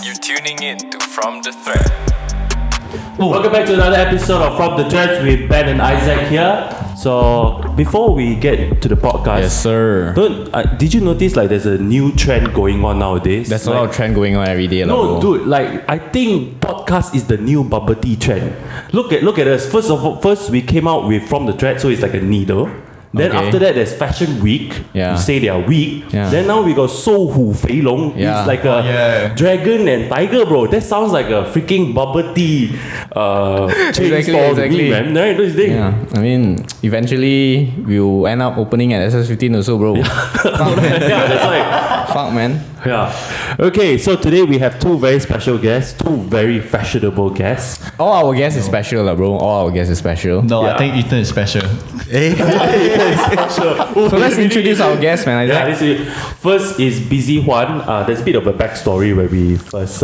You're tuning in to From the Thread. Welcome back to another episode of From the Thread with Ben and Isaac here. So before we get to the podcast, Yes, sir. Did you notice like there's a new trend going on nowadays? There's a lot of trend going on every day. No, dude. Like I think podcast is the new bubble tea trend. Look at us. First we came out with From the Thread, so it's like a needle. Then Okay. after that, there's Fashion Week. Yeah. You say they are weak. Yeah. Then now we got Sou Hu Fei Long. Yeah. It's like a dragon and tiger, bro. That sounds like a freaking bubble tea chain store to me, man. Right? Don't you think? Yeah, I mean, eventually we'll end up opening at SS15 also, bro. Yeah, that's right. Fuck, man. Yeah. Okay, so today we have two very special guests, two very fashionable guests. All our guests is special, bro. All our guests is special. No, Yeah. I think Ethan is special. So let's introduce our guests, man. Yeah, first is Busyhuan. There's a bit of a backstory where we first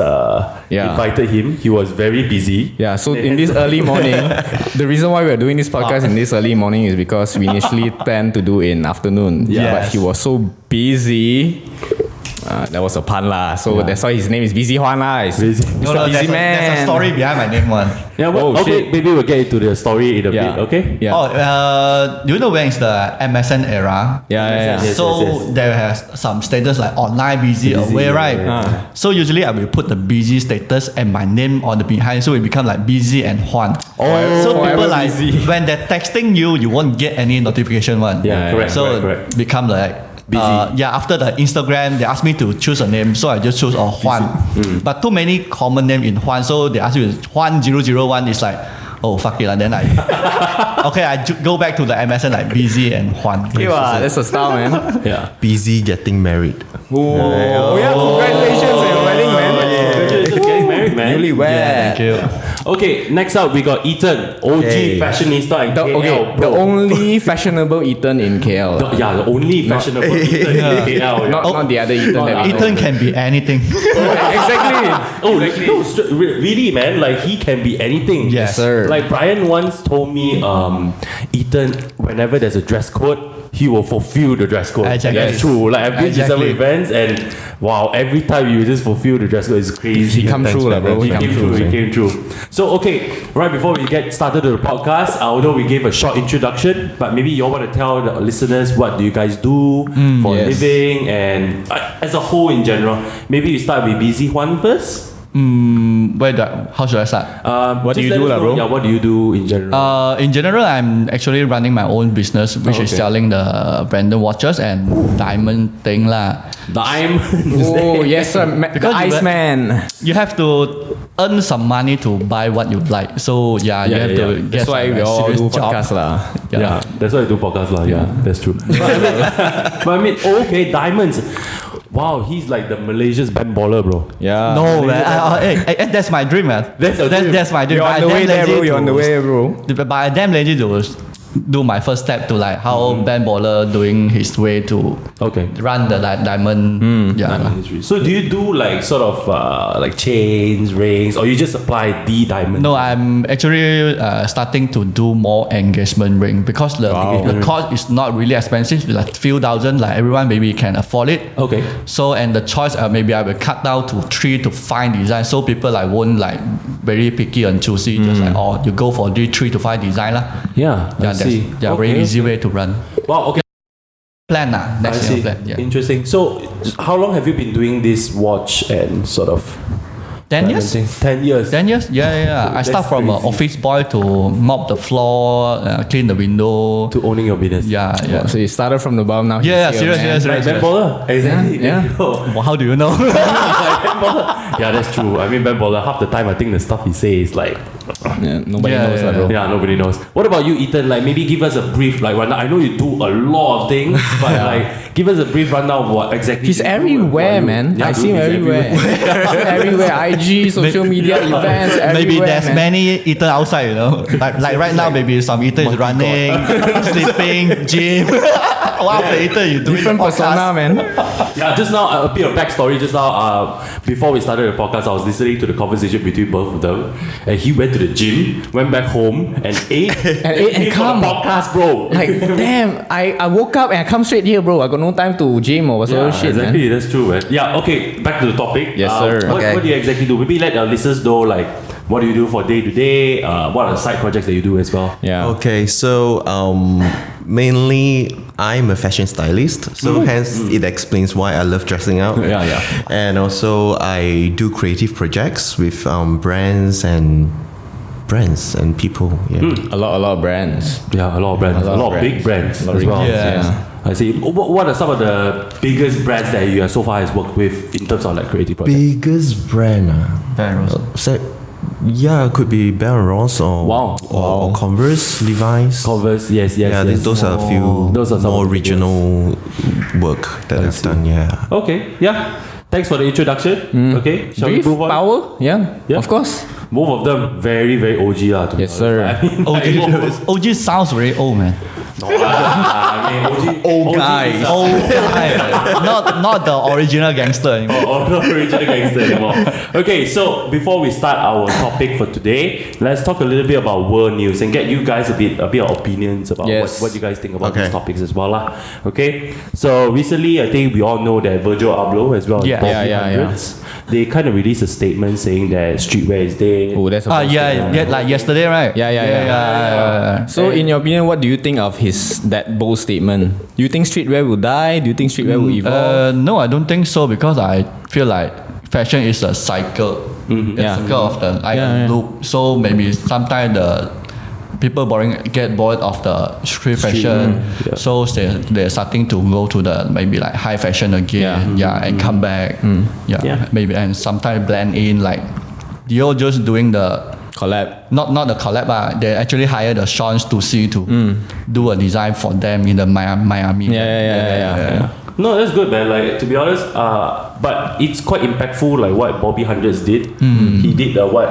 invited him. He was very busy. Yeah, so in this early morning, the reason why we're doing this podcast in this early morning is because we initially planned to do in afternoon. Yes. But he was so busy. That was a pun lah. So that's why his name is Busyhuan lah. It's Busy. Mr. Busy Man. There's a story behind my name one. Yeah, well, Oh, okay, shit. maybe we'll get into the story in a bit, okay? Yeah. You know when it's the MSN era? Yeah. Yes, So yes. there has some status like online, busy, away, right? yeah. So usually I will put the busy status and my name on the behind, so it become like busy and Huan. So forever people like busy. when they're texting you, you won't get any notification one. Yeah, correct, So correct. become like busy. After the Instagram, they asked me to choose a name, so I just chose Huan. But too many common name in Huan, so they asked me Huan 001 is like, oh fuck it, and then I go back to the MSN like busy and Huan. Okay, wow, that's a style, man. Yeah. Busy getting married. Oh yeah, congratulations on your wedding, man. Congratulations getting married, man. Newlywed. Yeah, thank you. Okay, next up we got Ethan, OG Hey. fashionista in The, KL, okay, the bro. only fashionable Ethan in KL. The only fashionable Ethan in KL. Not the other Ethan that we know. Ethan can be anything. Exactly. Oh, no, really, man? Like he can be anything. Yes, sir. Like Brian once told me, Ethan, whenever there's a dress code, he will fulfill the dress code. Exactly. That's true. Like I've been to several Exactly. events, and wow, every time you just fulfill the dress code, it's crazy. He come true, bro. He came true. So okay, right before we get started to the podcast, although we gave a short introduction, but maybe you all want to tell the listeners what do you guys do for a yes. living and as a whole in general. Maybe you start with Busyhuan first. How should I start? What do Just you let do us lah, know, bro? Yeah, what do you do in general? In general, I'm actually running my own business, which is okay. selling the branded watches and diamond thing lah. Diamond. Oh yes, sir. The Because you Iceman. You have to earn some money to buy what you like. So you have to get That's why some we all serious do job. podcast lah. Yeah, that's why I do podcast lah. Yeah, that's true. But I mean, okay, diamonds. Wow, he's like the Malaysia's band baller, bro. Yeah. No, man. Hey, that's my dream, man. That's your dream. That's my dream. You're on the way there, bro. You're on the way, bro. But I'm damn lazy to do my first step to like how Ben Baller doing his way to Okay. run the diamond. So do you do like sort of like chains, rings, or you just apply the diamond? No, I'm actually starting to do more engagement ring because the cost is not really expensive, like few thousand, like everyone maybe can afford it. Okay. So and the choice maybe I will cut down to 3 to 5 designs, so people like won't like very picky and choosy, just like you go for 3 to 5 design lah. Yeah, I see. Very easy way to run. Wow, okay. Plan lah, I next see. year plan. Yeah. Interesting. So how long have you been doing this watch and sort of 10 years? 10 years. 10 years? Yeah. I That's start from an crazy. office boy to mop the floor, clean the window. To owning your business. Yeah. So you started from the bottom now. he's Yeah, here, serious. man. Like band baller. Exactly. Yeah. Well, how do you know? Yeah, that's true. I mean, band baller. Half the time, I think the stuff he says is like, Yeah, nobody Yeah, knows yeah, lah, bro. yeah, nobody knows. What about you, Ethan? Like, maybe give us a brief. Like, right now, I know you do a lot of things, but like, give us a brief rundown of what exactly. He's you do and everywhere, what you- man. Yeah, I dude, see him he's everywhere. Everywhere. IG, social media, events, everywhere. Maybe there's man. many Ethan outside, Like right now, maybe some Ethan is running, sleeping, gym. Wow, later you doing Different the podcast. persona, man. Yeah, just now a bit of backstory. Just now, before we started the podcast, I was listening to the conversation between both of them, and he went to the gym, went back home, and ate, and come. podcast, bro. Like, damn, I woke up and I come straight here, bro. I got no time to gym or whatever shit, exactly. man. That's true, man. Yeah. Okay. Back to the topic. Yes, sir. What do you exactly do? Maybe let our listeners know, like, what do you do for day to day? What are the side projects that you do as well? Yeah. Okay, so mainly I'm a fashion stylist, so hence it explains why I love dressing up. Yeah. And also I do creative projects with brands and people. Yeah. A lot of brands. Yeah, a lot of brands. A lot of big brands A lot of as big well. brands, Yeah. I see. What are some of the biggest brands that you have so far has worked with in terms of like creative projects? Biggest brand. So, yeah, it could be Bell & Ross or or Converse, Levi's. Converse, yes. Those are a few Those are some more of the regional work that I've done. Yeah. Okay, yeah. Thanks for the introduction. Okay, shall we Brief, move on? power, yeah, Yeah. of course. Both of them very, very OG lah. to be Yes, honest. sir. I mean, OG sounds very old, man. old guys. is, Old guy. Not the original gangster anymore. or not original gangster anymore. Okay, so before we start our topic for today, let's talk a little bit about world news and get you guys a bit of opinions about Yes. what you guys think about Okay. these topics as well lah. Okay, so recently I think we all know that Virgil Abloh as well as Yeah. Bobby Yeah. Hundreds, they kind of released a statement saying that streetwear is dead. Oh, that's a Yeah, like yesterday, right? Yeah. So, in your opinion, what do you think of that bold statement? Do you think streetwear will die? Do you think streetwear will evolve? No, I don't think so because I feel like fashion is a cycle. It's Yeah. a cycle of the Yeah. loop. So maybe sometimes the people get bored of the street fashion. yeah. So they're starting to go to the maybe like high fashion again. And come back. Yeah. Maybe and sometimes blend in like Dior just doing the Collab. not the collab, but they actually hire the Sean Stussy to do a design for them in the Miami. Yeah. No, that's good, man. Like, to be honest, but it's quite impactful. Like what Bobby Hundreds did. He did the what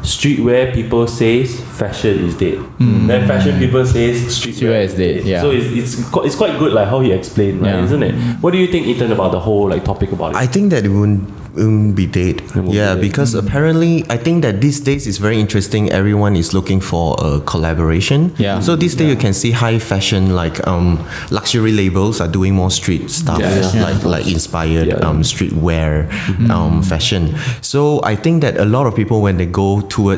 streetwear people says fashion is dead. Then fashion people says streetwear is dead. Yeah. So it's quite good, like how he explained, right? Yeah. Isn't it? What do you think, Ethan, about the whole like topic about it? I think that it won't be dead. won't be Yeah, dead. because apparently I think that these days is very interesting. Everyone is looking for a collaboration. Yeah. So these days you can see high fashion like luxury labels are doing more street stuff, like inspired streetwear fashion. So I think that a lot of people when they go to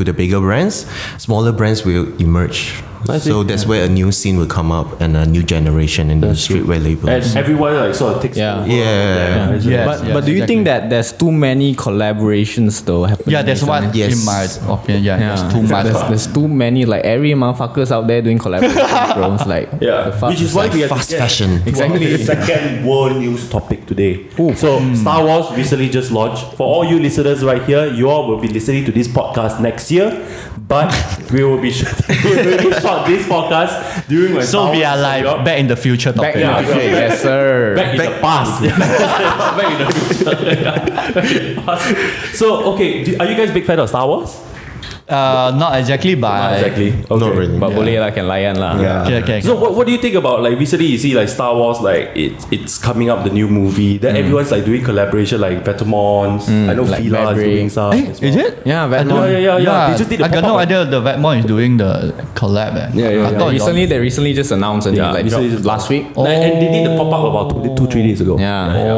the bigger brands, smaller brands will emerge. I see. So that's where a new scene will come up and a new generation in the streetwear labels. And everyone like sort of takes Yeah. over Yeah. there, isn't it? But do you think that there's too many collaborations though happening? Yeah, that's what Yes. in my opinion. Yeah, there's too much. There's too many. Like every motherfuckers out there doing collaborations, bro. It's like Yeah, the fuck? which is why we have fast to get fashion. Exactly. the second world news topic today. So Star Wars recently just launched. For all you listeners right here, you all will be listening to this podcast next year, but we will be shot this podcast during when Star So we Wars are is like coming out. back in the future Back topic. in the future, yes sir. Back in the past. Back in the future. So okay, are you guys big fan of Star Wars? Not exactly, but Not exactly. Okay. Not really. But boleh lah, can layan lah. Okay. So what do you think about like recently you see like Star Wars like it's coming up the new movie then everyone's like doing collaboration like Vetemons. I know like Fila is Maverick. doing some as well. Is it? Yeah, I Vetemon. don't- Yeah. They just did the I got no pop-up. idea the Vetmon is doing the collab. I thought They recently just announced and Yeah, like recently dropped just- last week. And they did the pop up about 2-3 days ago. Yeah.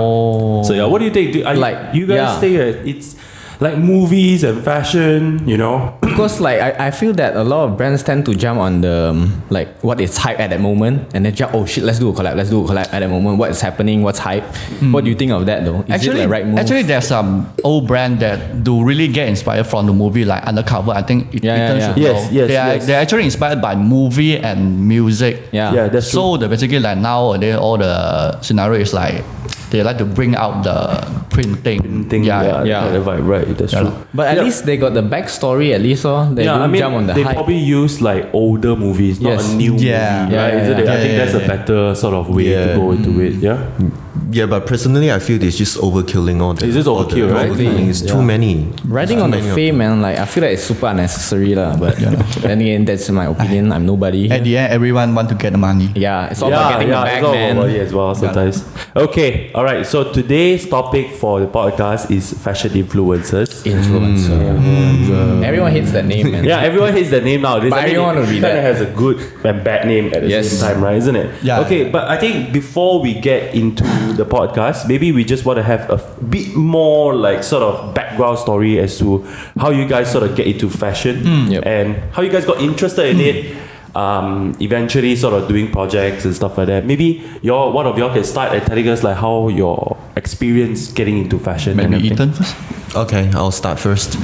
So yeah, what do you think? You guys think that it's like movies and fashion, you know? Because like I feel that a lot of brands tend to jump on the like what is hype at that moment and then jump, oh shit, let's do a collab at that moment. What is happening? What's hype? What do you think of that though? Is it the right move? Actually, there's some old brand that do really get inspired from the movie, like Undercover. I think Ethan should know. Yes. They're actually inspired by movie and music. Yeah, that's true. So they basically like nowadays all the scenario is like they like to bring out the printing. Yeah. Right, that's true. But at least they got the backstory at least, they don't jump on the they hype. probably use like older movies, not Yes. a new movie, Yeah. right? Isn't it? I think Yeah. that's a better sort of way to go into it. Yeah. Yeah, but personally, I feel it's just overkilling all the. It's just all the- overkill, right? overkilling. It's too many. Riding Too on the many of fame, man, like I feel like it's super unnecessary lah. But then again, that's my opinion. I'm nobody. At the end, everyone want to get the money. Yeah, it's all about getting the bag, it's all man. about money as well sometimes. Okay, all right. So today's topic for the podcast is fashion influencers. Everyone hates that name, man. Yeah, everyone hates that name nowadays. But everyone will be that. that. Has a good and bad name at the Yes. same time, right? Isn't it? Yeah. Okay, but I think before we get into the podcast, maybe we just want to have a bit more like sort of background story as to how you guys sort of get into fashion Yep. and how you guys got interested in it. Eventually sort of doing projects and stuff like that. Maybe one of y'all can start at telling us like how your experience getting into fashion. and Maybe everything. Ethan first. Okay, I'll start first.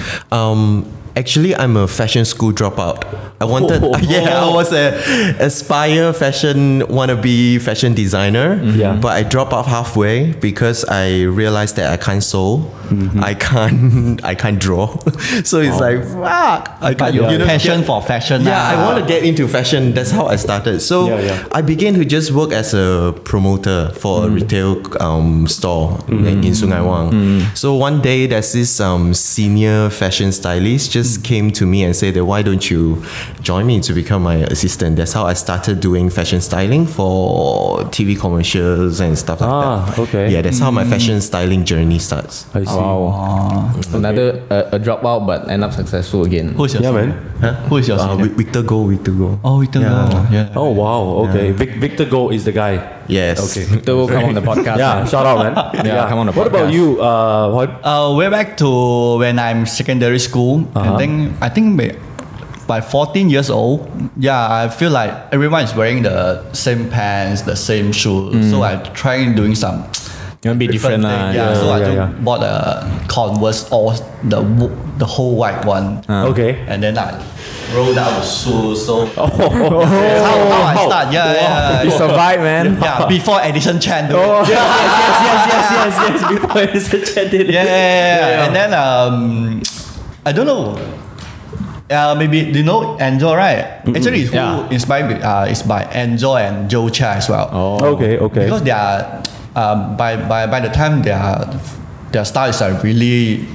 Actually, I'm a fashion school dropout. I wanted, I was a aspire fashion wannabe fashion designer. Yeah. But I dropped out halfway because I realized that I can't sew, I can't draw. So it's like fuck. I But can't. your you know, passion for fashion. yeah, I want to get into fashion. That's how I started. So Yeah, yeah. I began to just work as a promoter for a retail store in Sungai Wang. So one day, there's this senior fashion stylist just came to me and said that why don't you join me to become my assistant? That's how I started doing fashion styling for TV commercials and stuff like that. Okay. Yeah, that's how my fashion styling journey starts. I see. Wow. Another a dropout, but end up successful again. Who's your Yeah, senior? man. Who is your senior? Victor Go. Oh, Ethan. Yeah. Yeah. Oh wow. Okay. Victor Go is the guy. Yes. Okay. Victor will come on the podcast. Yeah, man. shout out, man. Yeah, come on the What about podcast. you, Huan? Way back to when I'm secondary school. I think by 14 years old, I feel like everyone is wearing the same pants, the same shoes. So I trying doing some You want to be different, thing. lah. Yeah, so I yeah, just bought a Converse, all the whole white one. Okay. And then I rolled out the shoes. So that's how I start. Yeah. You survived, man. Yeah, before Edison Chan. yes. Before it's a chat did it. Yeah. And then I don't know. Maybe you know Enjoy, right? Actually, it's Yeah. who inspired me. It's by Enjoy and Joe Cha as well. Okay. Because they are by the time their style is really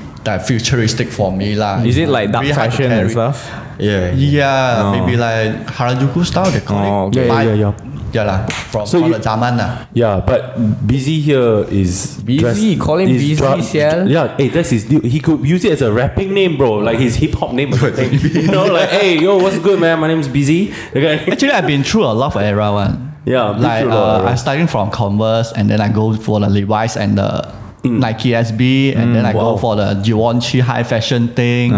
futuristic for me lah. Is it like dark Really hard to fashion and carry. stuff? Yeah. Yeah, maybe like Harajuku style they call Oh, it. okay. Yeah. Yeah lah, from So you- the zaman lah. Yeah, but Busy here is Busy, call him is Busy, sia. Yeah, hey, that's his. He could use it as a rapping name, bro. Like his hip hop name or something. You know, like hey, yo, what's good, man? My name's Busy. Actually, I've been through a lot of era one. Yeah, been like through a lot of era. I'm starting from Converse, and then I go for the Levi's and the Nike SB, and then I Wow. go for the Givenchy high fashion thing.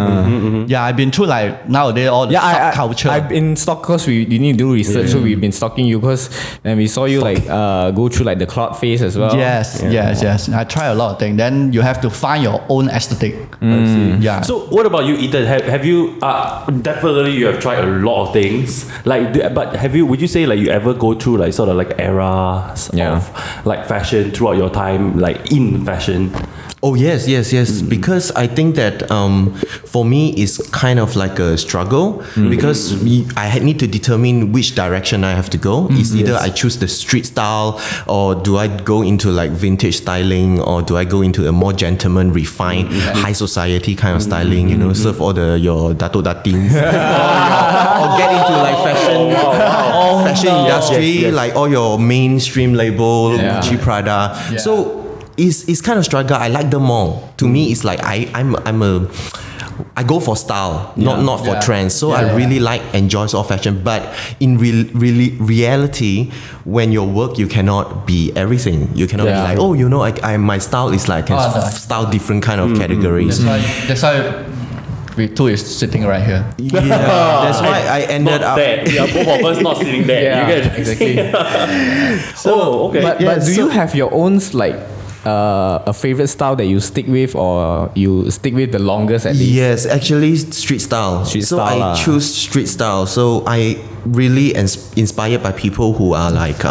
Yeah, I've been through like nowadays all the subculture. I've been stalk because you need to do research, so we've been stalking you because and we saw you like go through like the cloud phase as well. Yes. I try a lot of things. Then you have to find your own aesthetic. Yeah. So what about you, Ethan? Have you definitely you have tried a lot of things. Like, but have you? Would you say like you ever go through like sort of like eras of like fashion throughout your time, like in fashion? Oh yes. Because I think that for me it's kind of like a struggle because I need to determine which direction I have to go. It's either I choose the street style or do I go into like vintage styling or do I go into a more gentleman, refined, high society kind of styling? You know, serve all your dato datings or get into like fashion industry, like all your mainstream label, Gucci, Prada. So. It's kind of struggle. I like them all. To me, it's like I go for style, not for trends. So I really enjoy all fashion. But in reality, when you work, you cannot be everything. You cannot be like, oh, you know, I my style is like style different kind of categories. That's why we two is sitting right here. Yeah, that's why I ended Not up. there. Yeah, both of us not sitting there. Yeah, You get exactly. So okay. But do you have your own like a favorite style that you stick with or you stick with the longest at least? Yes, actually street style. Street so style I lah. choose street style. So I really inspired by people who are like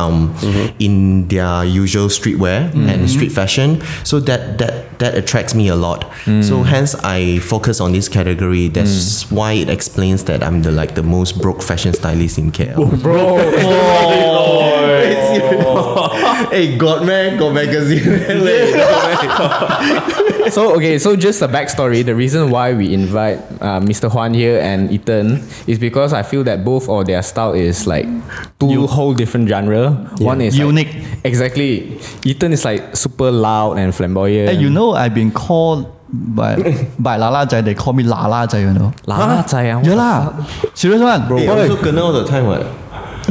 in their usual streetwear and street fashion. So that attracts me a lot. So hence I focus on this category. That's why it explains that I'm the most broke fashion stylist in KL. Hey, God magazine. So just a backstory. The reason why we invite Mr. Huan here and Ethan is because I feel that both of their style is like two whole different genre. One is unique. Like, exactly. Ethan is like super loud and flamboyant. Hey, you know, I've been called by Lala Jai, they call me Lala Jai, you know. Lala Jai, Yeah lah. Serious one, bro. Hey, also kena all the time, what?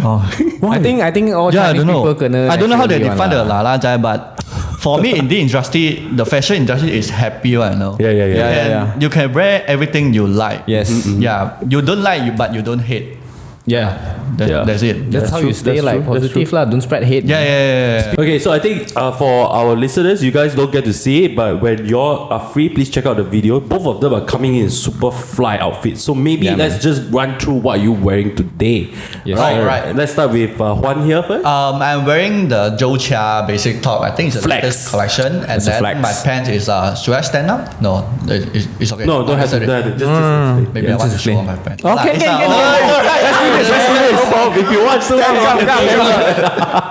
I think all Yeah, I Chinese don't know. people kena. I don't know how they naturally define one the lah. Lala Jai, but for me in the industry, the fashion industry is happy one, you know. Yeah. You can wear everything you like. Yes. Yeah, you don't like, but you don't hate. Yeah. That's it. That's how true, you stay that's like true, that's positive lah. Don't spread hate. Yeah. Okay, so I think for our listeners, you guys don't get to see it, but when you're free, please check out the video. Both of them are coming in super fly outfits. So maybe Yeah, let's just run through what you're wearing today. Yes, right, sir. right. Let's start with Huan here first. I'm wearing the Zhou Chia basic top. I think it's the Flex. latest collection. And It's a then flex. my pants is should I stand up? No, it's okay. No, don't have to. Just Maybe I want to show off my pants. Okay, It's can. no problem. If you want to,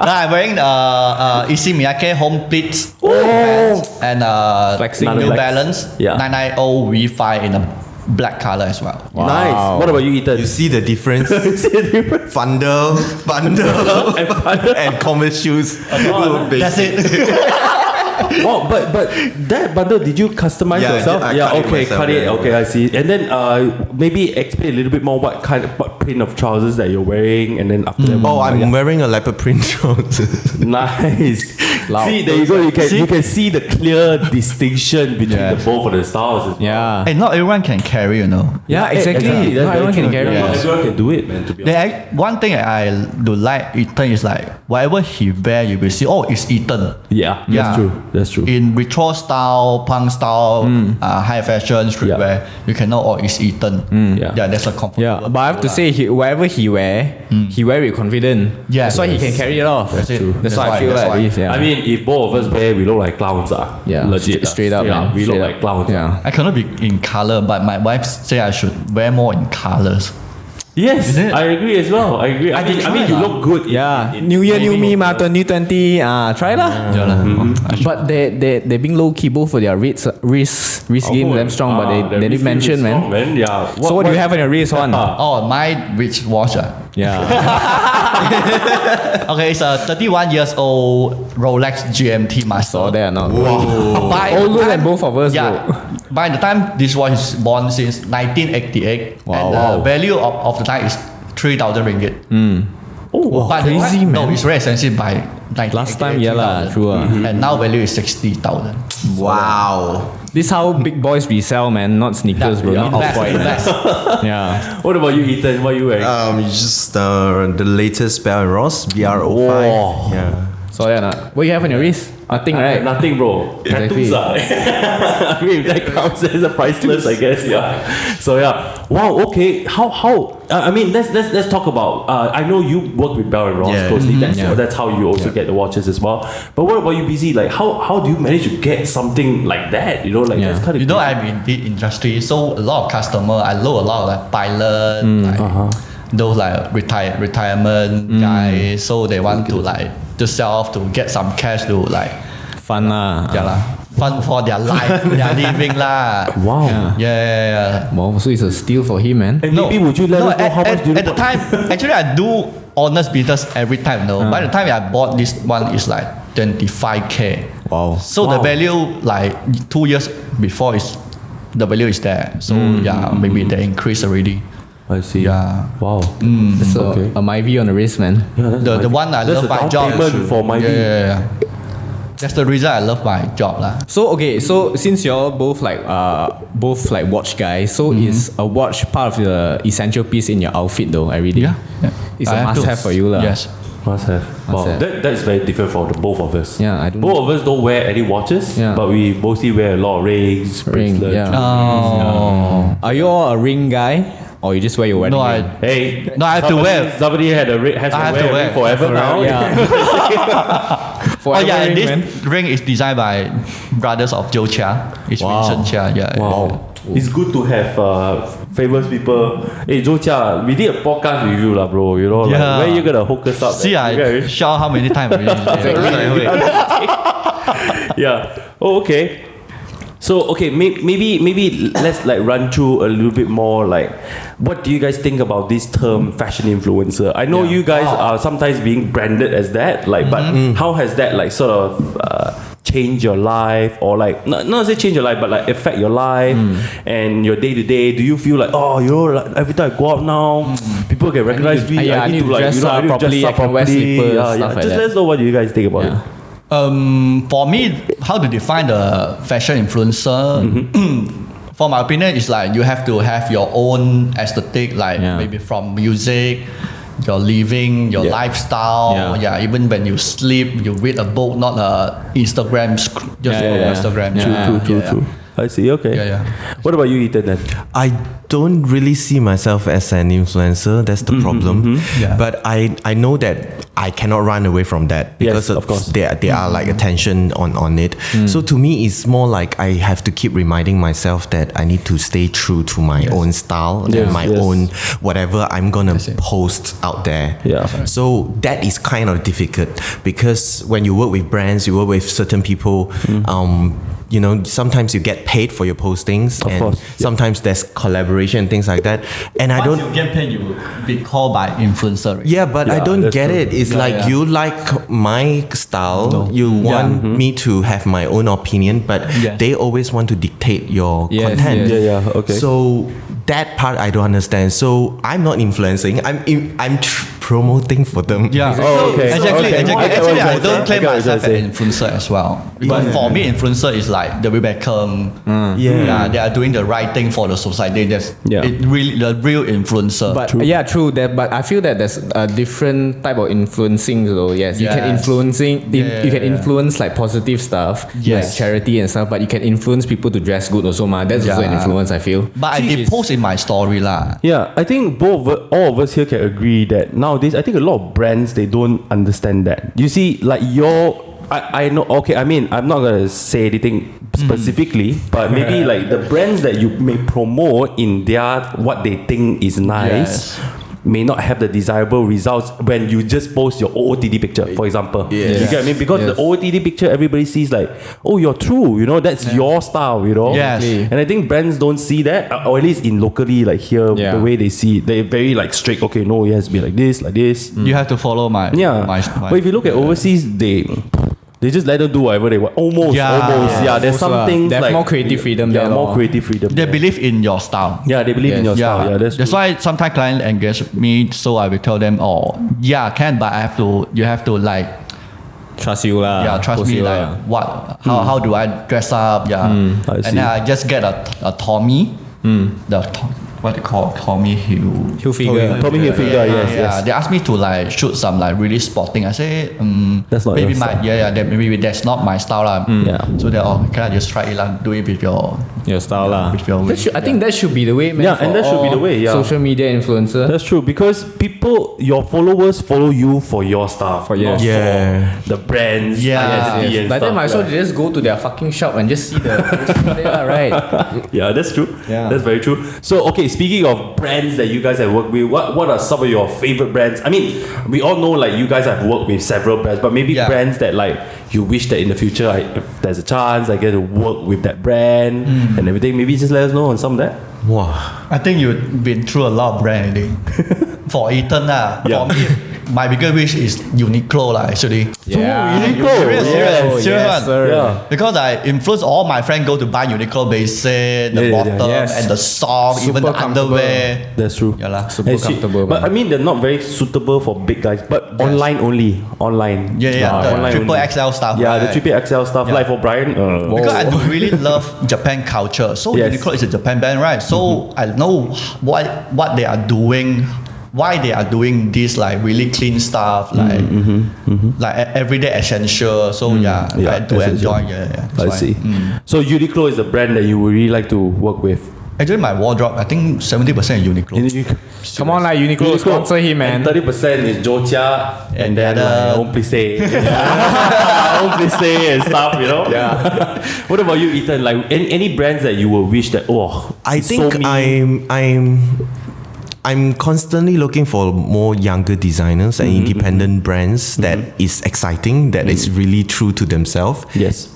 I'm wearing Issey Miyake home pleats pants and Flexing. New Flex. Balance Yeah. 990 V5 in a black color as well. Nice. What about you, Ethan? You see the difference? see the difference? Bundle, and Converse shoes. That's it. Oh, but that bundle, did you customize Yeah, I yourself? did. I cut it Okay, myself, cut it. yeah. Okay, I see. And then maybe explain a little bit more what print of trousers that you're wearing, and then after that. Oh, I'm wearing a leopard print trousers. Nice. Loud. See, there you go. You can see the clear distinction between Yeah. the both of the styles. As well. Yeah. And not everyone can carry, you know. Yeah, exactly. That's Not very everyone can true. carry. Not it. everyone can do it, man. To be honest. One thing I do like Ethan is like whatever he wear, you will see. Oh, it's Ethan. Yeah, that's true. That's true. In retro style, punk style, high fashion, streetwear, you can know. Oh, it's Ethan. Yeah. That's a comfortable. Yeah, but I have to say, whatever he wear with confidence. Yeah. That's why he can carry it off. That's it. That's That's why I why- feel that's like why. this. Yeah. I mean, if both of us wear, we look like clowns. yeah, Legit. straight up, man. We Straight look up. like clowns. Yeah. I cannot be in color, but my wife say I should wear more in colors. Yes, Is it? I agree as well. I agree. I mean, you look good. Yeah, in New Year, new me, maybe- ma, 2020. Try lah. Yeah lah. But they being low key both for their wrist game them strong, but the they didn't wrist mention, is strong, man. Yeah. So what do you have on your wrist, one? Oh, my which watch? Yeah. Okay, it's a 31 years old Rolex GMT Master. So they are not. By Older the than time- both of us, Yeah. bro. By the time this watch is born since 1988, Wow, and wow. the value of the time is 3,000 ringgit. Oh, But the crazy, time- man. No, it's very expensive by 1988. Last time, yeah lah, 3,000. true ah. And now value is 60,000. Wow. This how big boys resell, man. Not sneakers, bro. Not Invest, off-white. invest. Yeah. What about you, Ethan? What are you wearing? Just the latest Bell & Ross BR05. Wow. Yeah. So yeah, what you have on your wrist? Nothing, right? Nothing, bro. Exactly. Tattoos are. I mean, that counts as a priceless, I guess. Yeah. So yeah. Wow. Okay. How? I mean, let's talk about. I know you work with Bell & Ross Yeah. closely. Yeah. That's how you also get the watches as well. But what about you, BZ? Like, how do you manage to get something like that? You know, like Yeah. that's kind of. You know, I'm in the industry, so a lot of customer. I know a lot of like pilot, like those like retirement guys. So they want to like to sell off to get some cash to like Fun lah. yeah lah, fun for their life, their living lah. Wow. Yeah. Yeah. Wow, so it's a steal for him, man. And maybe would you let us know how much do you at the time? Actually, I do honest business every time. No, by the time I bought this one, is like 25K. Wow. So the value like 2 years before is the value is there. So yeah, maybe they increase already. I see. Yeah. Wow. So Okay. a Myvi on the wrist, man. Yeah, that's The my- one I that's love a my down job. payment for my Yeah. That's the reason I love my job lah. So okay, so since you're both like watch guys, so is a watch part of the essential piece in your outfit though every day? It's I a have to. must-have for you lah. Yes. Must have. Wow. have. That's very different for the both of us. Yeah, I don't Both of us don't wear any watches, Yeah. but we mostly wear a lot of rings, Ring, bracelets, yeah. jewelries, Oh. Are you all a ring guy? or you just wear your wedding No, ring? Hey, No, I have to wear. Somebody has to have to wear wear. it forever now. Yeah. Oh yeah, and man. this ring is designed by brothers of Joe Chia. It's Wow. Vincent Chia. Yeah. Wow. It's good to have famous people. Hey, Joe Chia, we did a podcast with you, bro. You know, like, Yeah. where you gonna hook us up? See, You guys- I shout how many times already. yeah. Oh, okay. So okay, maybe let's like run through a little bit more. Like, what do you guys think about this term fashion influencer? I know you guys are sometimes being branded as that. Like, but how has that like sort of change your life, or like not say change your life, but like affect your life and your day to day? Do you feel like, oh, you know, like every time I go out now, people can recognize me. I need to like, dress you know, I up need to properly, dress up I can wear properly. slippers, Yeah, stuff like Just that. let us know what you guys think about it. For me, how to define the fashion influencer? For my opinion, it's like you have to have your own aesthetic, like maybe from music, your living, your lifestyle. Yeah. Even when you sleep, you read a book, not a Instagram. Instagram. True. I see. Okay. Yeah. What about you, Ethan? Then? I don't really see myself as an influencer. That's the problem. Yeah. But I know that I cannot run away from that because Yes, of course. there are like attention on it. So to me, it's more like I have to keep reminding myself that I need to stay true to my own style Yes, and my yes. own whatever I'm gonna post out there. Yeah. So that is kind of difficult because when you work with brands, you work with certain people. You know, sometimes you get paid for your postings, and course. sometimes there's collaboration and things like that. And I don't. Once you get paid, you will be called by influencer. Right? Yeah, but I Yeah, don't that's get true. it. It's like yeah. you like my style. You want me to have my own opinion, but Yes. they always want to dictate your Yes, content. yes. Yeah. Okay. So that part I don't understand. So I'm not influencing. I'm promoting for them. Yeah. Oh, okay. Exactly. Okay. Exactly. I get what Actually, you're I don't saying. claim I get what myself as you're an influencer as well. But for me, influencer is like the Beckham. Yeah. They are doing the right thing for the society. That's Yeah. it really the real influencer. But yeah, true. That, but I feel that there's a different type of influencing. Though, yes, you can Yes. you can influence like positive stuff, like Yes. charity and stuff. But you can influence people to dress good also, ma. That's also an Yeah. influence. I feel. But I did post in my story lah. Yeah, I think all of us here can agree that nowadays, I think a lot of brands, they don't understand that. You see, like I know, okay, I mean, I'm not going to say anything specifically, but maybe like the brands that you may promote in their, what they think is nice, may not have the desirable results when you just post your OOTD picture, for example. You get what I mean? Because the OOTD picture, everybody sees like, oh, you're true, you know, that's your style, you know? Yes. And I think brands don't see that, or at least in locally, like here, Yeah. the way they see it, they're very like strict. Okay, no, it has to be like this, like this. You have to follow my Yeah. my But if you look at overseas, they just let them do whatever they want. Almost. Yeah, there's some things They have like more creative freedom Yeah, there more lor. creative freedom. they believe in your style. Yeah, they believe in your Yes. style. Yeah, that's true. why sometimes clients engage me, so I will tell them, oh yeah, can, but you have to like Trust you lah. trust Post me, you like lah. how do I dress up? I And see. then I just get a Tommy, what they call Tommy Hilfiger. Tommy Hilfiger, yes. They asked me to like shoot some like really sporting. I say, That's not maybe your my style. maybe that's not my style lah. Yeah. So they can I just try it lah, do it with your style lah. with your way. I think that should be the way, man. Yeah, for and that should be all the way, yeah. Social media influencer. That's true, because your followers follow you for your stuff, For yours. not Yeah. for the brands, Yeah. identity and But stuff. then might as well just go to their fucking shop and just see the there, right? Yeah, that's true. Yeah. That's very true. So, okay, speaking of brands that you guys have worked with, what are some of your favorite brands? I mean, we all know like you guys have worked with several brands, but maybe brands that like you wish that in the future, if there's a chance, I get to work with that brand and everything. Maybe just let us know on some of that. Wow. I think you've been through a lot of brand already. For Ethan Yeah. for me, my biggest wish is Uniqlo lah actually. Yeah. Uniqlo. Serious yes, one. sir. Yeah. Because I influence all my friends go to buy Uniqlo basic, the Yeah, bottom yes. and the socks, even Super the comfortable. underwear. That's true. Yeah lah. Super Actually, comfortable. but I man. mean, they're not very suitable for big guys, but online only. Online. Yeah, the Online triple only. XL stuff. Yeah, the right? triple XL stuff, Yeah. like for Brian. Because I do really love Japan culture. So Yes. Uniqlo is a Japan brand, right? So I know what they are doing, why they are doing this like really clean stuff, like like everyday essential. So Yeah, I do essential. enjoy. Yeah, I that's why. see. So Uniqlo is the brand that you would really like to work with. Actually, my wardrobe, I think 70% is Uniqlo. Come on, like Uniqlo sponsor him, man. And 30% is Jocha and then other- Home Plissé. Home Plissé and stuff, you know? Yeah. What about you, Ethan? Like any brands that you will wish that, I it's think so me. I'm constantly looking for more younger designers and independent brands that is exciting, that is really true to themselves Yes.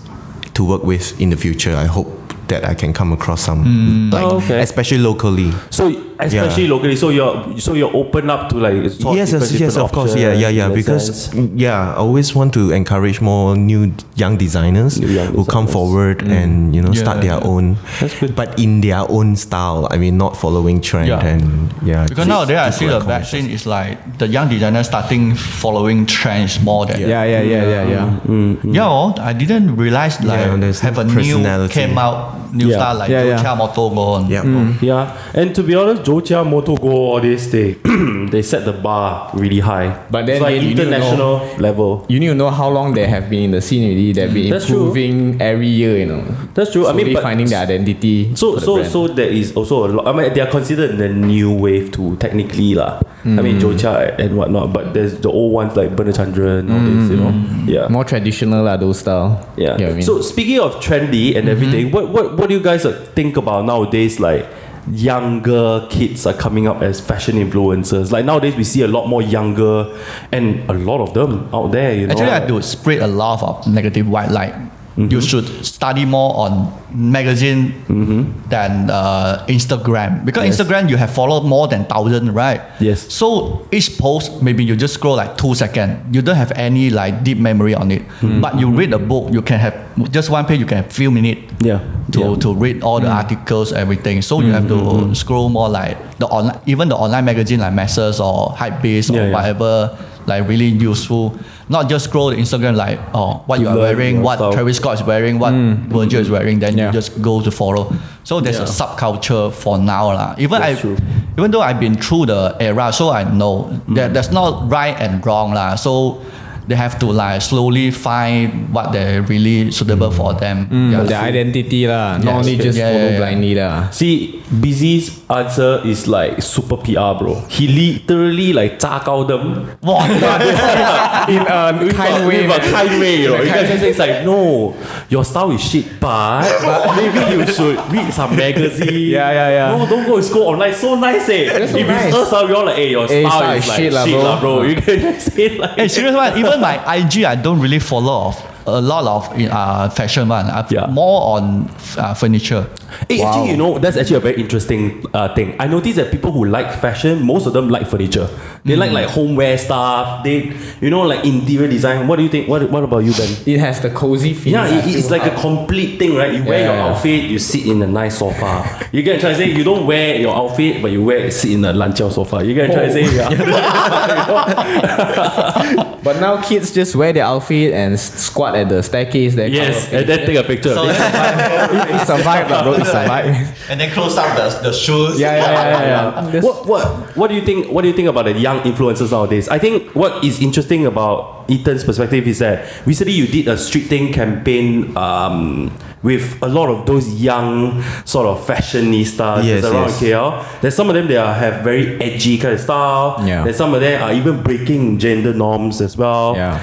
to work with in the future. I hope that I can come across some, like, Oh, okay. especially locally. So especially locally, so you're open up to like Yes, of course, yeah. Because I always want to encourage more new young designers who come forward and start their own, but in their own style. I mean, not following trend and Because nowadays I see the back scene is like the young designers starting following trends more than I didn't realize like there's have a new personality. came out new style like Jocha Moto Go on. Yeah, and to be honest, Jocha, Moto Go, all this they set the bar really high. But then it's like you need to international level. You need to know how long they have been in the scene already. They've been That's true. improving every year, That's true. I mean, Slowly but finding their identity. for the brand. So there is also a lot. I mean, they are considered the new wave too, technically lah. I mean, Jocha and whatnot, but there's the old ones like Bernard Chandran, all this, Yeah. More traditional those style. Yeah. You know what I mean? So speaking of trendy and everything, what do you guys think about nowadays? Like younger kids are coming up as fashion influencers. Like nowadays we see a lot more younger and a lot of them out there. Actually, I do spread a lot of negative white light. You should study more on magazine than Instagram, because Instagram you have followed more than 1,000, right? Yes. So each post maybe you just scroll like 2 seconds. You don't have any like deep memory on it. But you read a book, you can have just one page. You can have few minutes. To read all the articles, everything. So you have to scroll more like the online, even the online magazine like Messrs or Hypebeast or whatever, like really useful. Not just scroll the Instagram like what you are wearing, what style. Travis Scott is wearing, what Virgil is wearing, then you just go to follow. So there's a subculture for now lah. Even though I've been through the era, so I know that there's not right and wrong lah. So they have to like slowly find what they're really suitable for them. their identity lah. Not Yes. only just Yeah, follow yeah. blindly lah. See, Busy's answer is like super PR, bro. He literally like 炸高 them. In a kind way. With a kind way, You guys just say it's like, no, your style is shit, but maybe you should read some magazine. Yeah. No, don't go and go online. So nice, That's so if nice. it's us, we all like, your style is like shit, lah, bro. You can just say it like. Hey, serious one. Even my IG, I don't really follow a lot of fashion one. More on furniture. Hey, actually, that's actually a very interesting thing. I noticed that people who like fashion, most of them like furniture. They like homeware stuff. They, like interior design. What do you think? What about you, Ben? It has the cozy feel. Yeah, it's like a complete thing, right? You wear your outfit, you sit in a nice sofa. You get try to say you don't wear your outfit, but you sit in a lanchiao sofa. You get try to say, But now kids just wear their outfit and squat at the staircase there. yes, and then take a picture. So, It's a vibe, bro. It's a vibe. and then close up the shoes. Yeah. What do you think? What do you think about the young influencers nowadays? I think what is interesting about Ethan's perspective is that recently you did a street thing campaign with a lot of those young sort of fashionistas around KL. There's some of them that have very edgy kind of style. Yeah. There's some of them are even breaking gender norms as well. Yeah.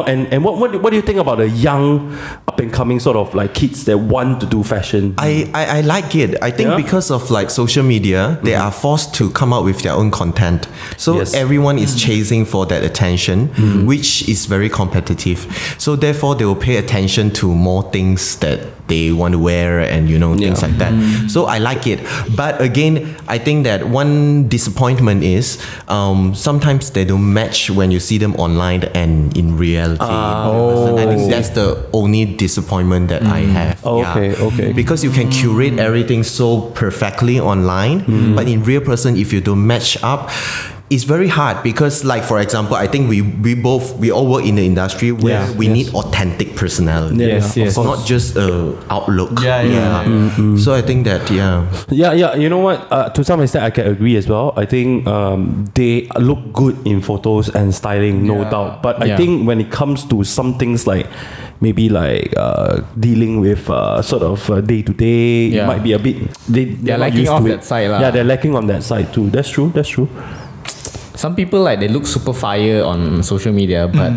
And what do you think about the young up and coming sort of like kids that want to do fashion? I like it. I think because of like social media, they are forced to come out with their own content. So everyone is chasing for that attention, which is very competitive. So therefore, they will pay attention to more things that they want to wear and things like that. So I like it. But again, I think that one disappointment is sometimes they don't match when you see them online and in reality. I think that's the only disappointment that I have. Okay. Because you can curate everything so perfectly online, but in real person, if you don't match up, it's very hard because, like, for example, I think we all work in the industry where we need authentic personality. Yes. Not just outlook. So I think that Yeah. You know what? To some extent, I can agree as well. I think they look good in photos and styling, no doubt. But I think when it comes to some things like maybe like dealing with sort of day to day. It Yeah. might be a bit they're not lacking used off to that side lah. Yeah, they're lacking on that side too. That's true. Some people like they look super fire on social media, but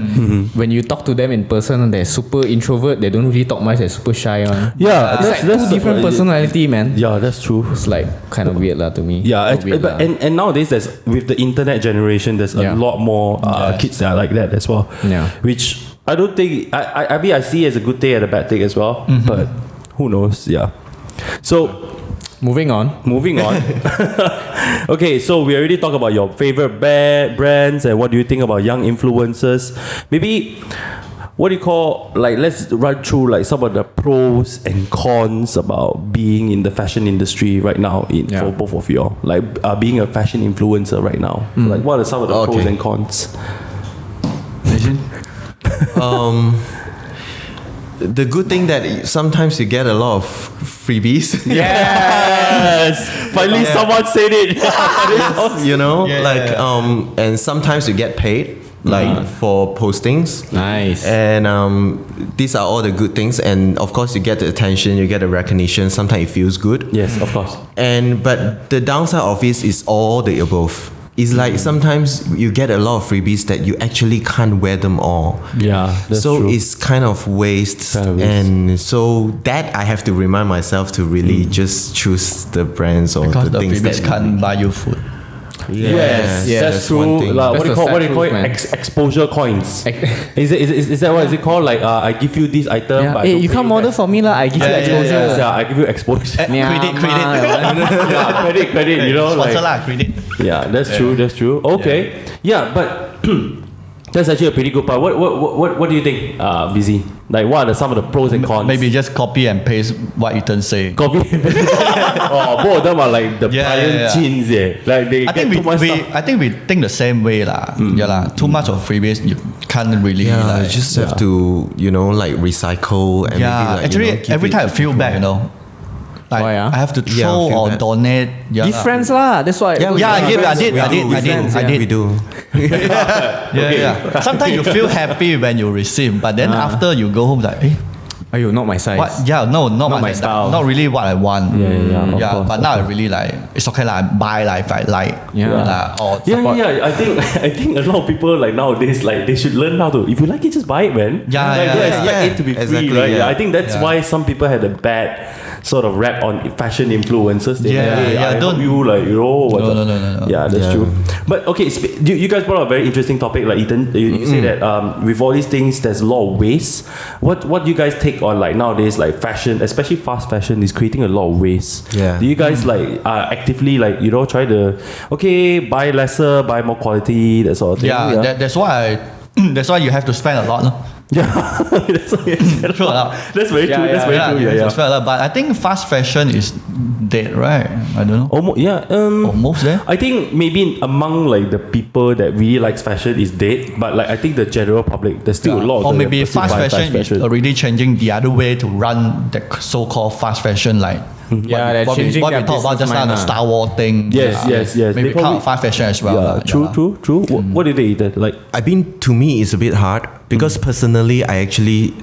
when you talk to them in person, they're super introvert. They don't really talk much. They're super shy on. Yeah, It's like two different personality, man. Yeah, that's true. It's like kind of weird lah to me. Yeah, Not weird lah. and nowadays there's with the internet generation, there's a Yeah. lot more kids that are like that as well. Yeah. Which I don't think I mean I see as a good thing and a bad thing as well. But who knows? Yeah. So Moving on. okay, so we already talked about your favorite brands and what do you think about young influencers. Maybe what do you call, like, let's run through like some of the pros and cons about being in the fashion industry right now for both of you all. Like being a fashion influencer right now. Like what are some of the pros and cons? The good thing that sometimes you get a lot of freebies. Yes! Finally someone said it. You know, and sometimes you get paid. Like for postings. Nice. And these are all the good things. And of course you get the attention, you get the recognition. Sometimes it feels good. Yes, of course. But the downside of it is all the above. It's like sometimes you get a lot of freebies that you actually can't wear them all. Yeah, that's so true. it's kind of waste. Kind of waste. And so that I have to remind myself to really just choose the brands or Because the the things freebies that can't buy you food. Yes, that's one true. thing. Like, what do you That's call the it? sad truth, man. Exposure coins. Is that what is it called? Like I give you this item. Yeah. but I Hey, don't you pay can't back. model for me lah. I give you exposure. Yeah, I give you exposure. Credit. Yeah, credit. You know, Sponsor like lah, credit. yeah, that's true. That's true. Okay, yeah, but that's actually a pretty good part. What do you think, Busy? Like, what are some of the pros and cons? Maybe just copy and paste what Ethan say. Copy. Oh, both of them are like the Brian jeans. Yeah, like they I get think too much stuff. I think we think the same way lah. Yeah lah. Too much of freebies you can't really Yeah, like. you just have to, like recycle and yeah, maybe like, actually give every it time I to feel people. bad, Like Why, ah? I have to Yeah, throw feel or bad. donate. Yeah, Give friends lah. That's why. I did. We do. Yeah. Sometimes you feel happy when you receive, but then after you go home, like, Ayo, not my size. what? Yeah, no, not my style. Not really what I want. Yeah, of course, But now I really like. It's okay lah. I buy like if I like. Yeah. Or Yeah. I think a lot of people like nowadays like they should learn how to. If you like it, just buy it, man. Yeah, like, yeah, don't yeah. expect it to be free, Exactly, right? yeah. I think that's why some people had a bad sort of rap on fashion influencers. They Yeah, like, hey, yeah, I don't- help you like what's No, up? no. Yeah, that's true. But okay, you guys brought up a very interesting topic. Like Ethan, you say that with all these things, there's a lot of waste. What do you guys take on like nowadays? Like fashion, especially fast fashion, is creating a lot of waste. Yeah. Do you guys like actively like try to buy lesser, buy more quality, that sort of thing? Yeah, that's why that's why you have to spend a lot. No? Yeah, that's True or not? That's very true. That's very true. you have Yeah. to spend a lot. But I think fast fashion is dead, right? I don't know. Almost, yeah. Almost there. I think maybe among like the people that really likes fashion is dead, but like I think the general public, there's still a lot. Or of them maybe that still fast buy fashion is already changing the other way to run the so-called fast fashion, like Yeah, they're what we changing their talked about just now, the business Star Wars thing. Yes, yes. Maybe They probably- count fast fashion as well. Yeah, true. What do you think, Ethan? Like, I mean, to me, it's a bit hard because personally, I actually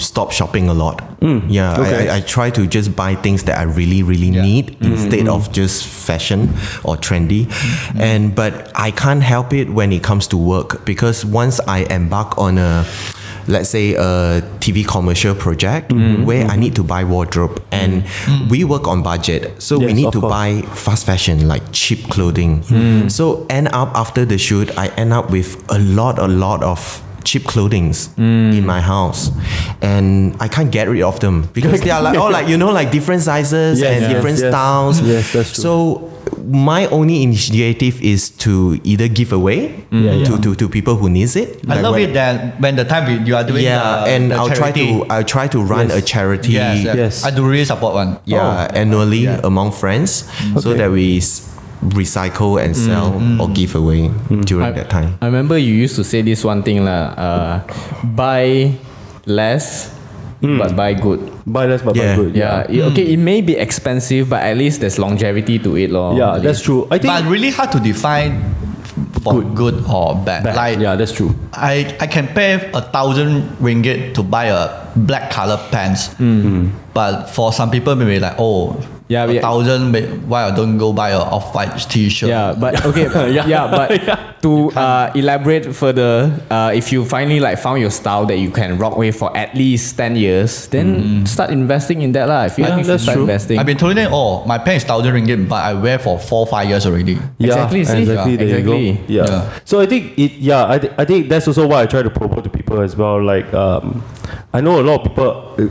stop shopping a lot. Yeah, okay. I try to just buy things that I really, really need instead of just fashion or trendy. But I can't help it when it comes to work because once I embark on let's say a TV commercial project where I need to buy wardrobe and we work on budget, so we Yes, need of to course. buy fast fashion like cheap clothing. So end up after the shoot, I end up with a lot of cheap clothings in my house, and I can't get rid of them because they are like all like different sizes Yes, and yes, different yes. styles. Yes, that's true. So my only initiative is to either give away to people who needs it. I Like love when- it that when the time you are doing and the I'll charity. try to run a charity. Yes. I do really support one. Annually among friends, so that we recycle and sell or give away during that time. I remember you used to say this one thing lah. Buy less, but buy good. buy less but buy Yeah. good. Okay, it may be expensive, but at least there's longevity to it, lor. Yeah, that's true. I think But really hard to define for good or bad. Bad. Like Yeah, that's true. I can pay 1,000 ringgit to buy a black color pants, but for some people maybe like, oh, Yeah, we- 1,000, why I don't go buy a off-white t-shirt? Yeah, but okay, but to elaborate further, if you finally like found your style that you can rock with for at least 10 years, then start investing in that lah. I feel like you should that's start true. investing. I've been told them, oh, my pants is 1,000 ringgit, but I wear for 4-5 years already. Exactly, see? Exactly. Yeah, There you go. exactly. Yeah. Yeah. So I think I think that's also why I try to promote to people as well. Like I know a lot of people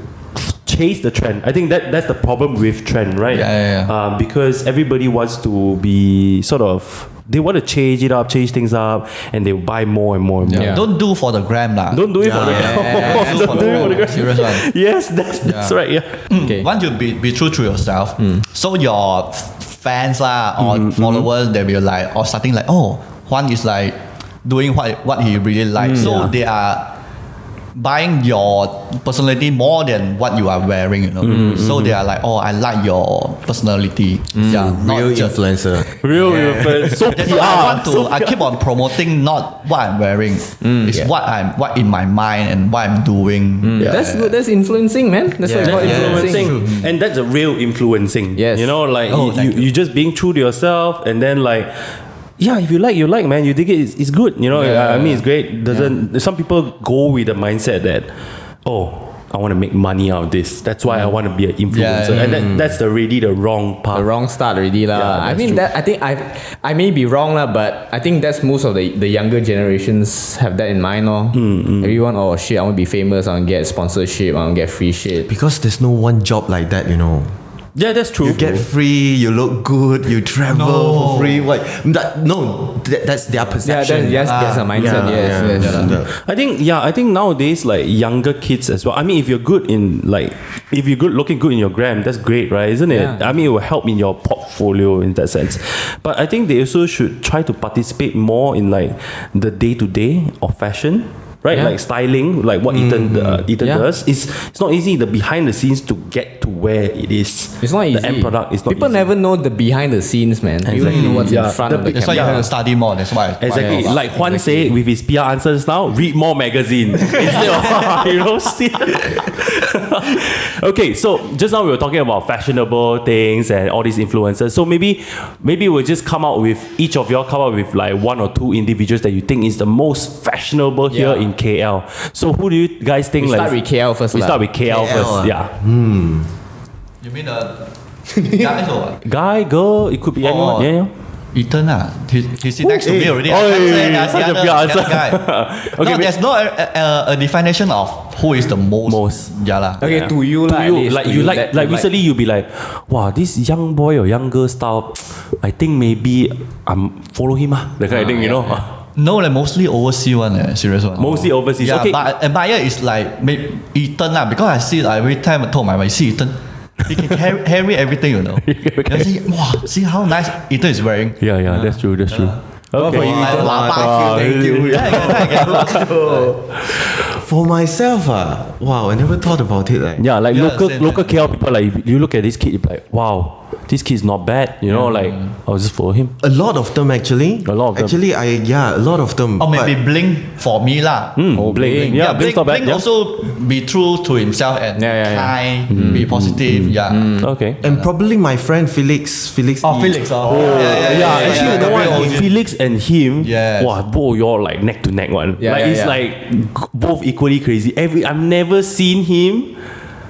chase the trend. I think that's the problem with trend, right? Yeah. Because everybody wants to be sort of, they want to change things up, and they buy more and more and more. Yeah. Don't do for the gram lah. Don't do it for the Don't do for the gram. Serious one. Yes, that's right. Yeah. Okay. Once you be true to yourself, so your fans lah or followers, they will like or starting like, oh, Huan is like doing what he really likes. So they are buying your personality more than what you are wearing, you know. So they are like, oh, I like your personality. Yeah, not Real just. influencer. Real influence. So That's why PR. I keep on promoting not what I'm wearing. It's what in my mind and what I'm doing. That's good. That's influencing, man. That's what you call influencing. Influencing, and that's a real influencing. Yes. You know, like Oh, thank you. you just being true to yourself, and then like, yeah, if you like, man. You dig it, it's good. You know, I mean, it's great. Some people go with the mindset that, oh, I want to make money out of this. That's why I want to be an influencer, and that's really the wrong path. The wrong start already lah. Yeah, I that's mean true. that I think I may be wrong lah, but I think that's most of the younger generations have that in mind lor. Everyone, oh shit, I want to be famous, I want to get sponsorship, I want to get free shit. Because there's no one job like that, you know. Yeah, that's true. You get free, you look good, you travel for free. What? That's their Yeah, perception. that's a mindset. Yes. I think nowadays, like, younger kids as well. I mean, if you're good looking good in your gram, that's great, right? Isn't it? Yeah. I mean, it will help in your portfolio in that sense. But I think they also should try to participate more in like the day-to-day of fashion. Right, Yeah. like styling, like what Ethan Yeah. does. It's not easy. The behind the scenes to get to where it is. It's not easy. The end product is not People easy. never know the behind the scenes, man. You Exactly. only know what's Yeah. in front of the That's why you camera. have to study more. That's why. Exactly. Yeah. Like Huan said with his PR answers now, read more magazine instead of, see. Okay, so just now we were talking about fashionable things and all these influencers. So maybe we'll just each of y'all come out with like one or two individuals that you think is the most fashionable here Yeah. in KL. So who do you guys think? We like start with KL first We lah. start with KL first. Yeah. You mean guys or what? Guy, girl, it could be anyone. Yeah. Ethan he sit next to me already. Oh, I can't say yeah, that's such a the pure other answer. guy. Okay, No, there's no a definition of who is the most. Yeah lah. Okay, to you lah. To at you, least, like to you that like recently you'll be like, wow, this young boy or young girl style, I think maybe I'm follow him that kind of thing, you know. No, like mostly overseas one, serious one. Mostly overseas. Yeah, Okay. but admire is like Ethan lah, because I see every time I told my wife, see Ethan, he can carry everything, you know. I see, wow, see how nice Ethan is wearing. Yeah, that's true. Okay. for you, Like, Ethan. thank you. For myself, wow, I never thought about it. Like, Yeah, like Yeah, local same. KL people, like you look at this kid, you're like, wow, this kid's not bad, you know, like I'll just follow him. a lot of them actually. A lot of them. Actually, a lot of them. Or maybe but- Blink for me lah. Blink. Yeah, Blink's not bad. Blink Yeah. also be true to himself and Yeah. kind, be positive. Yeah. Okay. and probably my friend Felix. Oh, Felix. Yeah, actually, you know what? Very Felix and him, Yes. wow, both you're like neck to neck one. Yeah, like yeah, it's yeah. like both equally crazy. I've never seen him.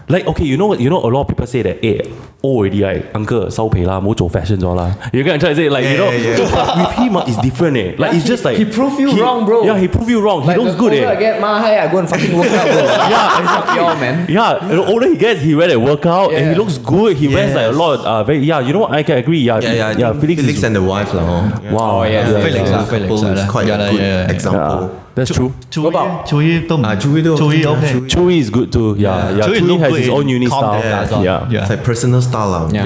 Like, okay, you know a lot of people say that, hey, already right, uncle, 收皮啦，唔好做 fashion 咗啦. You get what I'm trying to say? Like, you know, but with him, it's different, Like, it's just like he proved you wrong, bro. Yeah, he proved you wrong. He Like, looks the good, older I get, I go and fucking work out, bro. Yeah, Fuck y'all, man. Yeah, the older he gets, he went and work out, and he Yeah. looks good. He wears like a lot. You know what? I can agree. Yeah, I think Felix Felix is, and the wife lah. wow. Oh, yeah. Felix, Felix, is quite a good Yeah, example. that's true. What about Chewy? Chewy okay. Chewy is good too. Yeah. Chewy Chewy look has good his in own unique com- style. Yeah. Yeah. It's like personal style lah. Yeah.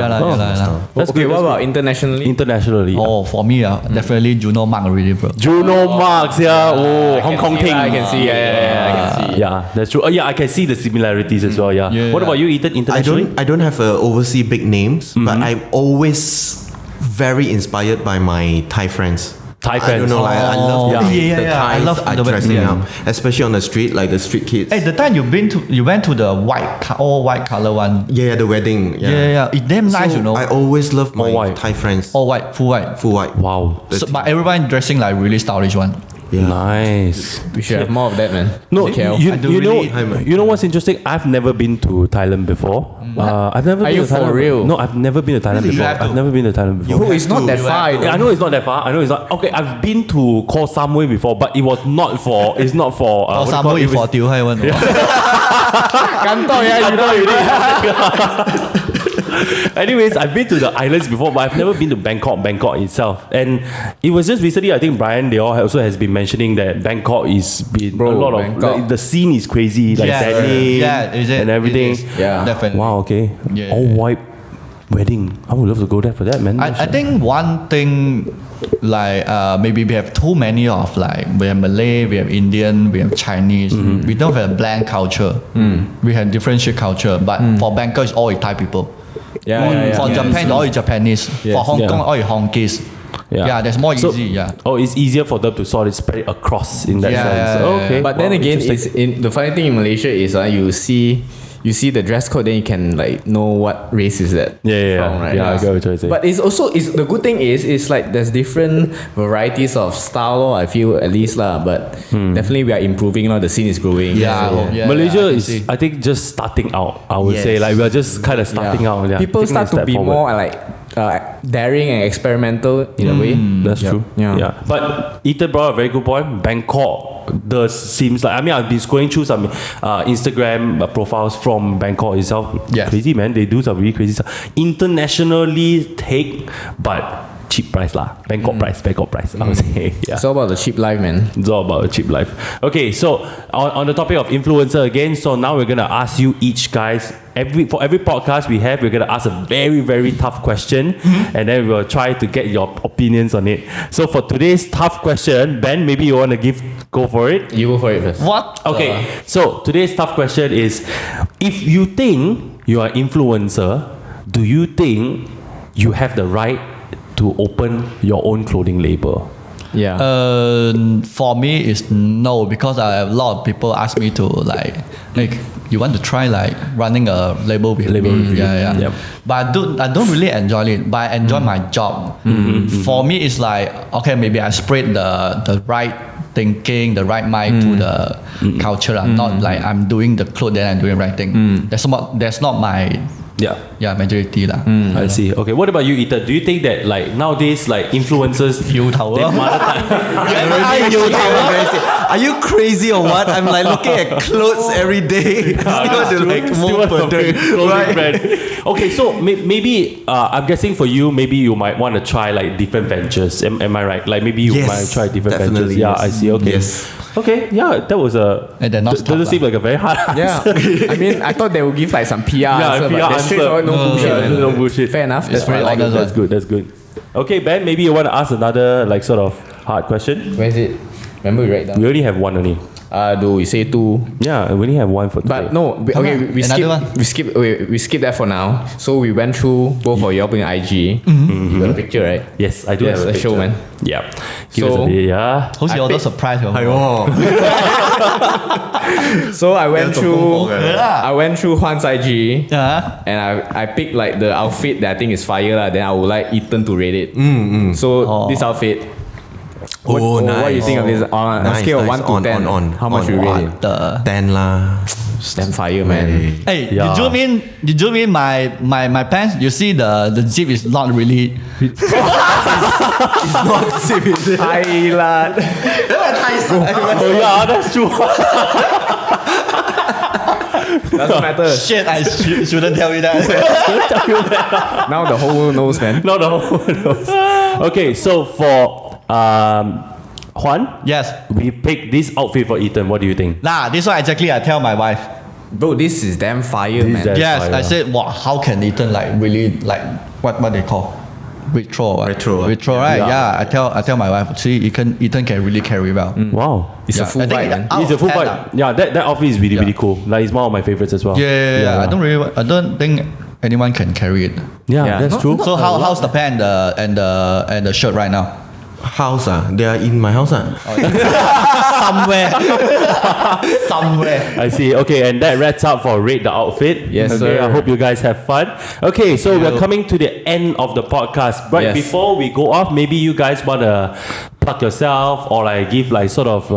That's Okay, good, what that's about internationally? Internationally. Oh, for me, definitely Juno Mark already, bro. Juno Marks, yeah. Oh, Hong Kong King. I can see. Yeah, I can see. Yeah, that's true. Yeah, I can see the similarities as well. Yeah. Yeah. What about you, Ethan? Internationally? I don't have overseas big names, but I'm always very inspired by my Thai friends. Thai I fans. don't know. I love Yeah. the I Thais love are the- dressing yeah. up, especially on the street, like the street kids. Hey, the time you went to the all white color one. Yeah, the wedding. Yeah. It's damn nice, you know. I always love my All white. Thai friends. All white, full white. Full white. Wow. So, but everyone dressing like really stylish one. Yeah. Nice. We should have more of that, man. No, KL. you know what's interesting? I've never been to Thailand before. I've never Are been you to Thailand. for real? No, I've never been to Thailand Really? You before. have to. I've never been to Thailand before. Bro, it's not that far. Yeah, I know it's not that far. I know it's not. Okay, I've been to Koh Samui before, but it was not for. It's not for. Or what do you some call it? more for Teo Hai one. Kantor, yeah, you know you Anyways, I've been to the islands before, but I've never been to Bangkok itself. And it was just recently, I think Brian, they all also has been mentioning that Bangkok is been Bro, a lot of Bangkok. like, the scene is crazy, like Yeah, denim yeah, is it? and everything. It is. Yeah. Definitely. Wow, okay. Yeah. All white wedding. I would love to go there for that, man. I think one thing, like maybe we have too many of like we have Malay, we have Indian, we have Chinese. We don't have a bland culture. We have differentiate culture. But for Bangkok, it's all Thai people. For Japan, all Japanese. For Hong Kong, all Hongkies. Yeah, that's more So- easy. Yeah. Oh, it's easier for them to sort of spread it across in that Yeah, sense. yeah, yeah, Okay. But then Wow, again, interesting. it's in the funny thing in Malaysia is you see the dress code, then you can like know what race is that. Yeah. from, right? Yeah, I get what you're trying to say. But it's also the good thing is it's like there's different varieties of style. I feel at least lah. But definitely we are improving. The scene is growing. Malaysia I can is, see. I think, just starting out. I would Yes. say, like, we're just kind of starting out. Yeah, People taking a start to step be forward. more like daring and experimental in a way. That's true. Yeah. But Ethan brought a very good point. Bangkok does seems like, I mean, I've been scrolling through some Instagram profiles from Bangkok itself. Yes. Crazy, man. They do some really crazy stuff. Internationally take, but cheap price lah. Bangkok price. I would say. Yeah. It's all about the cheap life, man. It's all about a cheap life. Okay, so on the topic of influencer again, so now we're gonna ask you each guys, for every podcast we have, we're gonna ask a very, very tough question, and then we'll try to get your opinions on it. So for today's tough question, Ben, maybe you wanna go for it? You go for it first. What? Okay, so today's tough question is, if you think you are influencer, do you think you have the right to open your own clothing label? Yeah. For me, it's no, because I have a lot of people ask me to like you want to try like running a label with me. Yeah. Yep. But I don't really enjoy it. But I enjoy my job. For me, it's like okay, maybe I spread the right thinking, the right mind to the culture. Not like I'm doing the clothes, then I'm doing the right thing. That's not my majority lah. I see. Okay, what about you, Ethan? Do you think that like nowadays, like influencers, You tower. they monetize? Are you crazy or what? I'm like looking at clothes every day. Still like more burden. Clothing brand. Okay, so maybe I'm guessing for you, maybe you might want to try like different ventures. Am I right? Like maybe you Yes, might try different definitely, ventures. Yeah, yes. I see. Okay. Yes. Okay. Yeah, that was a. And they're not doesn't stop seem like a very hard. Yeah, I mean, I thought they would give like some PR Yeah, answer, PR but they're straightforward, no answer. bullshit, man. No bullshit. Fair enough. It's very fine. honest. That's good. That's good. Okay, Ben, maybe you want to ask another like sort of hard question. Where is it? Remember we write down. We only have one only. Do we say two? Yeah, we only have one for today. But no, Come on, we another skip. one. We skip that for now. So we went through both of your opening IG. You got a picture, right? Yes, I do Yes, have a let's show, picture. man. Yeah. Give us So- a bit, yeah. Who's your other surprise? So I went through. Yeah. I went through Huan's IG. Yeah. And I picked like the outfit that I think is fire lah. Then I would like Ethan to rate it. So this outfit. What do you think of this? On a scale of 1 to 10, how much you rate it? 10 lah. Damn fire, man. Hey, Yeah. did you mean my pants? You see the zip is not really. Highlight. Oh yeah, that's true. Doesn't matter. Shit, I shouldn't tell you that. Now the whole world knows, man. No, the whole knows. Okay, so for Huan, Yes. we picked this outfit for Ethan. What do you think? Nah, this one exactly I tell my wife. Bro, this is damn fire, man. That's Yes, fire. I said, wow, how can Ethan like really like what they call retro? Or what? Retro. Retro, right? Yeah. Yeah. I tell my wife, see, Ethan can really carry well. Wow. It's a full I think vibe, man. out It's a of full 10 fight. lah. Yeah, that outfit is really, Yeah. really cool. Like, it's one of my favorites as well. Yeah. I don't think anyone can carry it. Yeah, Yeah. that's Not- true. So how's the pant and the shirt right now? House they are in my house Somewhere. I see. Okay, and that wraps up for Rate the Outfit. Yes, okay, sir. I hope you guys have fun. Okay, so we're coming to the end of the podcast. But Yes. before we go off, maybe you guys want to plug yourself or like give like sort of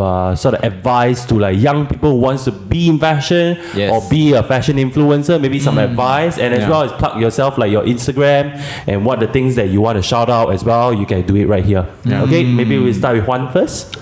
advice to like young people who wants to be in fashion Yes. or be a fashion influencer. Maybe some advice, and as well as plug yourself like your Instagram and what the things that you want to shout out as well. You can do it right here. Okay, maybe we start with Huan first.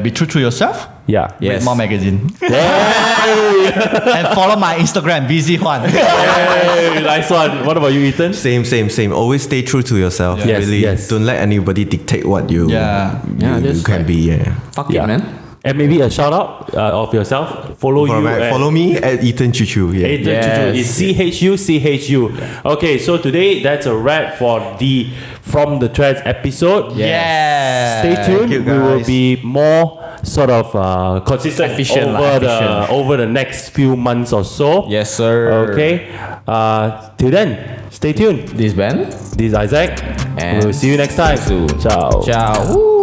Be true to yourself. Yeah. Yes. Read more magazine. Hey, And follow my Instagram, Busyhuan. hey, nice one. What about you, Ethan? Same. Always stay true to yourself. Yes, Really, yes. don't let anybody dictate what you Yeah. Yeah, you just can like- be. Yeah. Fuck Yeah. it, man. And maybe a shout out of yourself. Follow you. at- Follow me at Ethan Chu. Yeah. Ethan Chu. Yes. It's CHU. Okay, so today that's a wrap for the From the Threads episode. Yeah. Stay tuned. you, We will guys. be more sort of consistent Efficient, over the next few months or so. Yes, sir. Okay. Till then, stay tuned. This Ben. This is Isaac. And we'll see you next time. soon. Ciao. Ciao.